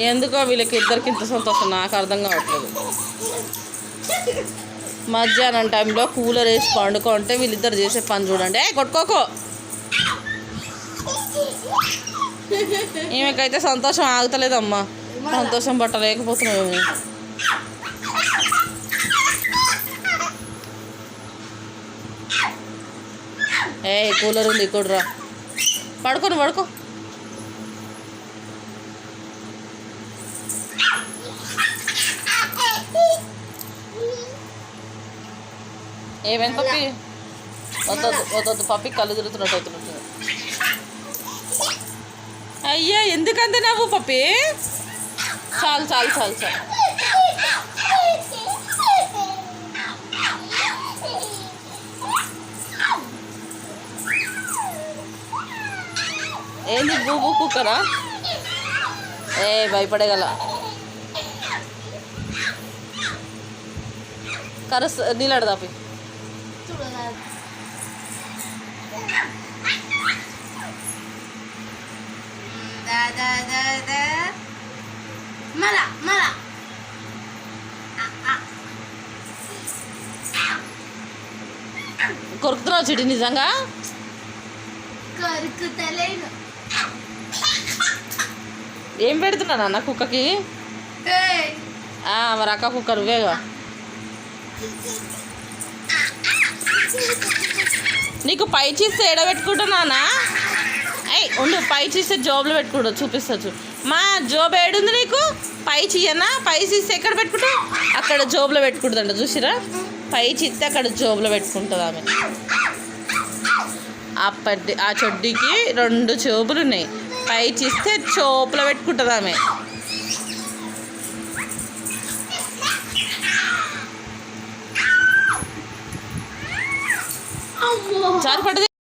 ఎందుకో వీళ్ళకి ఇద్దరికి ఇంత సంతోషం నాకు అర్థం కావట్లేదు. మధ్యాహ్నం టైంలో కూలర్ వేసి పండుకుంటే వీళ్ళిద్దరు చేసే పని చూడండి. కొట్టుకోకో. ఈమెకైతే సంతోషం ఆగుతలేదమ్మా. సంతోషం పట్టలేకపోతున్నావు. కూలర్ ఉంది ఇక్కడ రా. పడుకో. ఏమేమి పప్పి వద్దు పప్పి కళ్ళు తిరుగుతున్నట్టు అవుతున్నట్టు. అయ్యా ఎందుకంతే నవ్వు పప్పి. చాలు. ఏంది బూబు కుక్కరా? భయపడగల కరస్ నీళ్ళడు దాపి. కొరుకుతున్నావు చెడి నిజంగా? ఏం పెడుతున్నా నాన్న కుక్కకి? మరి అక్క కుక్క నువ్వేగా. నీకు పై చీస్తే ఎడబెట్టుకుంటున్నానా? ఉండు, పై చీస్తే జోబులో పెట్టుకుంటా, చూపిస్తా. మా జోబు ఏడుంది నీకు? పై చీయనా? పై చీస్తే ఎక్కడ పెట్టుకుంటావు? అక్కడ జోబులో పెట్టుకుంటుందంట. చూసిరా, పై చీస్తే అక్కడ జోబులో పెట్టుకుంటుంది ఆమె. ఆ చొడ్డీకి 2 జోబులు ఉన్నాయి. పై చీస్తే చోపులో పెట్టుకుంటుంది ఆమె. చాలు పడదు.